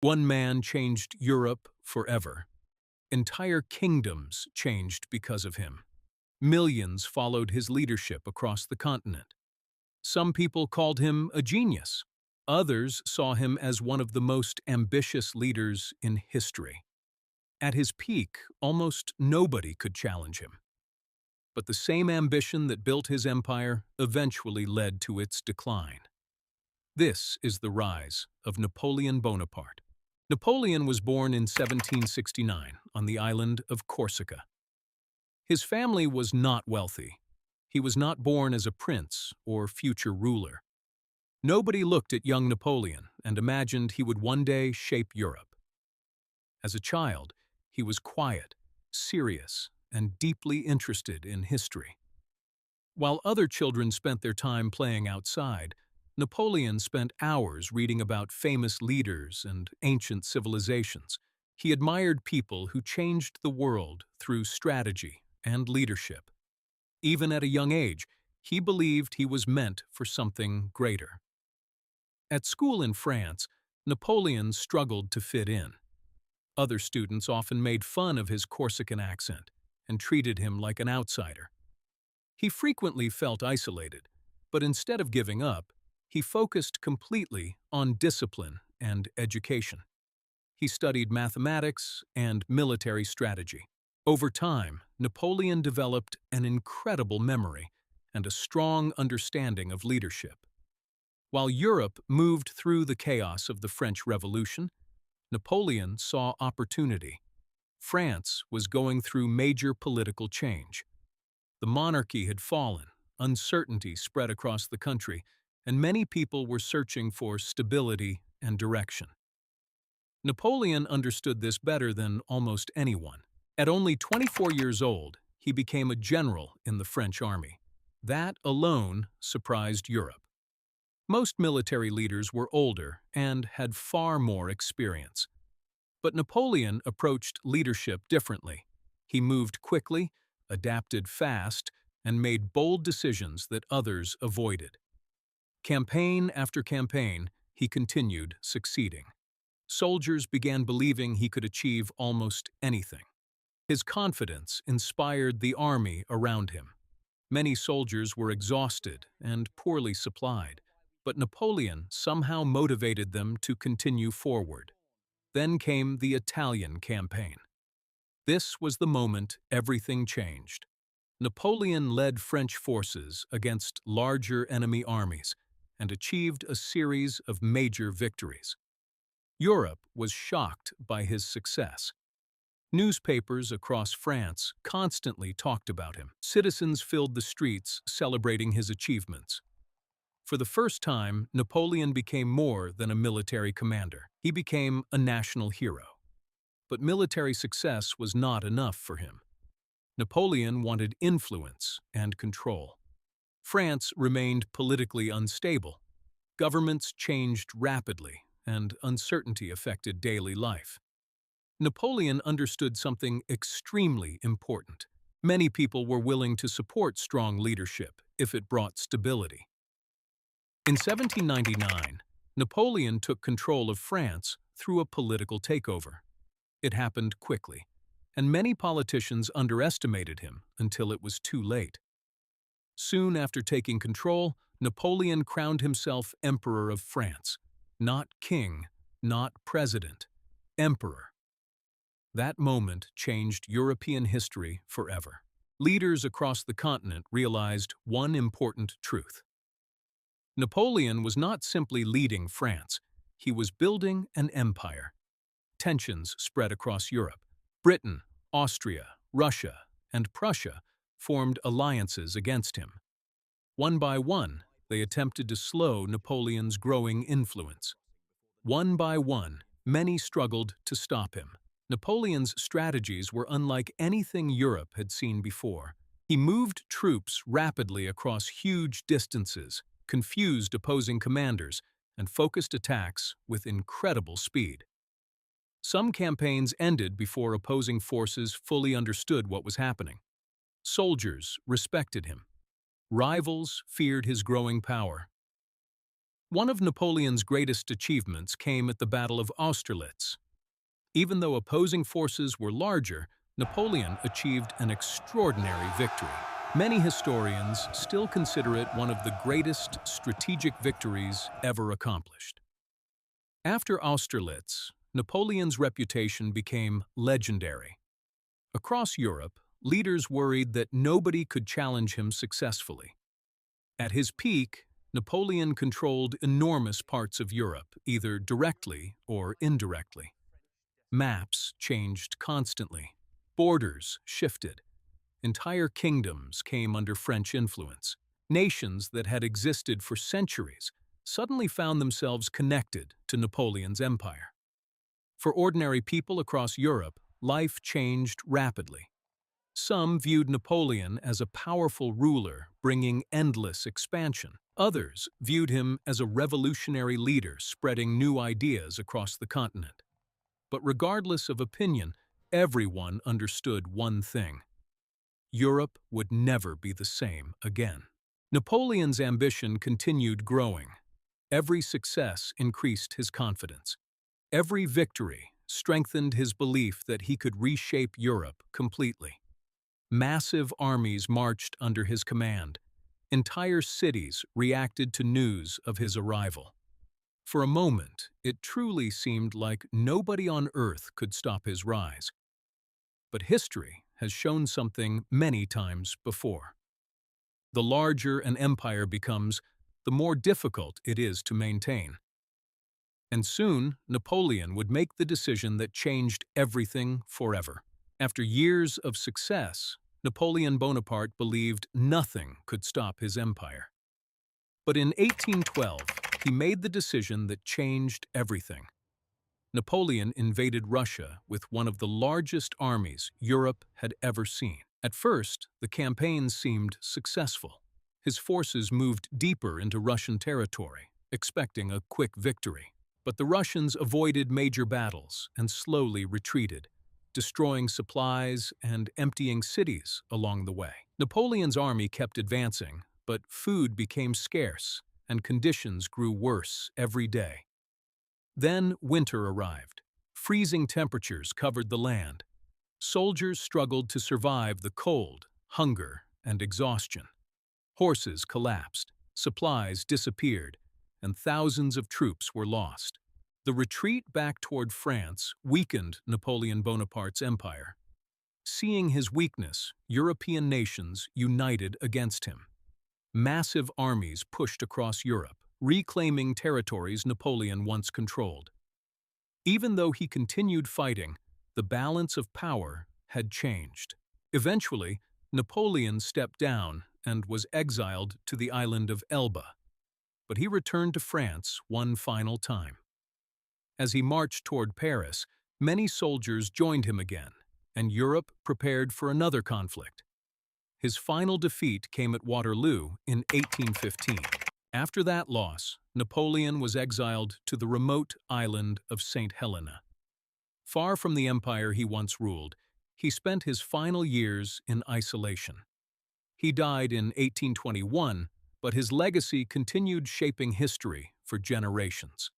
One man changed Europe forever. Entire kingdoms changed because of him. Millions followed his leadership across the continent. Some people called him a genius. Others saw him as one of the most ambitious leaders in history. At his peak, almost nobody could challenge him. But the same ambition that built his empire eventually led to its decline. This is the rise of Napoleon Bonaparte. Napoleon was born in 1769 on the island of Corsica. His family was not wealthy. He was not born as a prince or future ruler. Nobody looked at young Napoleon and imagined he would one day shape Europe. As a child, he was quiet, serious, and deeply interested in history. While other children spent their time playing outside, Napoleon spent hours reading about famous leaders and ancient civilizations. He admired people who changed the world through strategy and leadership. Even at a young age, he believed he was meant for something greater. At school in France, Napoleon struggled to fit in. Other students often made fun of his Corsican accent and treated him like an outsider. He frequently felt isolated, but instead of giving up, he focused completely on discipline and education. He studied mathematics and military strategy. Over time, Napoleon developed an incredible memory and a strong understanding of leadership. While Europe moved through the chaos of the French Revolution, Napoleon saw opportunity. France was going through major political change. The monarchy had fallen, uncertainty spread across the country, and many people were searching for stability and direction. Napoleon understood this better than almost anyone. At only 24 years old, he became a general in the French army. That alone surprised Europe. Most military leaders were older and had far more experience. But Napoleon approached leadership differently. He moved quickly, adapted fast, and made bold decisions that others avoided. Campaign after campaign, he continued succeeding. Soldiers began believing he could achieve almost anything. His confidence inspired the army around him. Many soldiers were exhausted and poorly supplied, but Napoleon somehow motivated them to continue forward. Then came the Italian campaign. This was the moment everything changed. Napoleon led French forces against larger enemy armies and achieved a series of major victories. Europe was shocked by his success. Newspapers across France constantly talked about him. Citizens filled the streets celebrating his achievements. For the first time, Napoleon became more than a military commander. He became a national hero. But military success was not enough for him. Napoleon wanted influence and control. France remained politically unstable. Governments changed rapidly, and uncertainty affected daily life. Napoleon understood something extremely important. Many people were willing to support strong leadership if it brought stability. In 1799, Napoleon took control of France through a political takeover. It happened quickly, and many politicians underestimated him until it was too late. Soon after taking control, Napoleon crowned himself Emperor of France. Not king, not president, emperor. That moment changed European history forever. Leaders across the continent realized one important truth. Napoleon was not simply leading France, he was building an empire. Tensions spread across Europe. Britain, Austria, Russia, and Prussia formed alliances against him. One by one, they attempted to slow Napoleon's growing influence. One by one, many struggled to stop him. Napoleon's strategies were unlike anything Europe had seen before. He moved troops rapidly across huge distances, confused opposing commanders, and focused attacks with incredible speed. Some campaigns ended before opposing forces fully understood what was happening. Soldiers respected him. Rivals feared his growing power. One of Napoleon's greatest achievements came at the Battle of Austerlitz. Even though opposing forces were larger, Napoleon achieved an extraordinary victory. Many historians still consider it one of the greatest strategic victories ever accomplished. After Austerlitz, Napoleon's reputation became legendary. Across Europe, leaders worried that nobody could challenge him successfully. At his peak, Napoleon controlled enormous parts of Europe, either directly or indirectly. Maps changed constantly. Borders shifted. Entire kingdoms came under French influence. Nations that had existed for centuries suddenly found themselves connected to Napoleon's empire. For ordinary people across Europe, life changed rapidly. Some viewed Napoleon as a powerful ruler bringing endless expansion. Others viewed him as a revolutionary leader spreading new ideas across the continent. But regardless of opinion, everyone understood one thing: Europe would never be the same again. Napoleon's ambition continued growing. Every success increased his confidence. Every victory strengthened his belief that he could reshape Europe completely. Massive armies marched under his command. Entire cities reacted to news of his arrival. For a moment, it truly seemed like nobody on earth could stop his rise. But history has shown something many times before. The larger an empire becomes, the more difficult it is to maintain. And soon, Napoleon would make the decision that changed everything forever. After years of success, Napoleon Bonaparte believed nothing could stop his empire. But in 1812, he made the decision that changed everything. Napoleon invaded Russia with one of the largest armies Europe had ever seen. At first, the campaign seemed successful. His forces moved deeper into Russian territory, expecting a quick victory. But the Russians avoided major battles and slowly retreated, destroying supplies and emptying cities along the way. Napoleon's army kept advancing, but food became scarce and conditions grew worse every day. Then winter arrived. Freezing temperatures covered the land. Soldiers struggled to survive the cold, hunger, and exhaustion. Horses collapsed, supplies disappeared, and thousands of troops were lost. The retreat back toward France weakened Napoleon Bonaparte's empire. Seeing his weakness, European nations united against him. Massive armies pushed across Europe, reclaiming territories Napoleon once controlled. Even though he continued fighting, the balance of power had changed. Eventually, Napoleon stepped down and was exiled to the island of Elba. But he returned to France one final time. As he marched toward Paris, many soldiers joined him again, and Europe prepared for another conflict. His final defeat came at Waterloo in 1815. After that loss, Napoleon was exiled to the remote island of St. Helena. Far from the empire he once ruled, he spent his final years in isolation. He died in 1821, but his legacy continued shaping history for generations.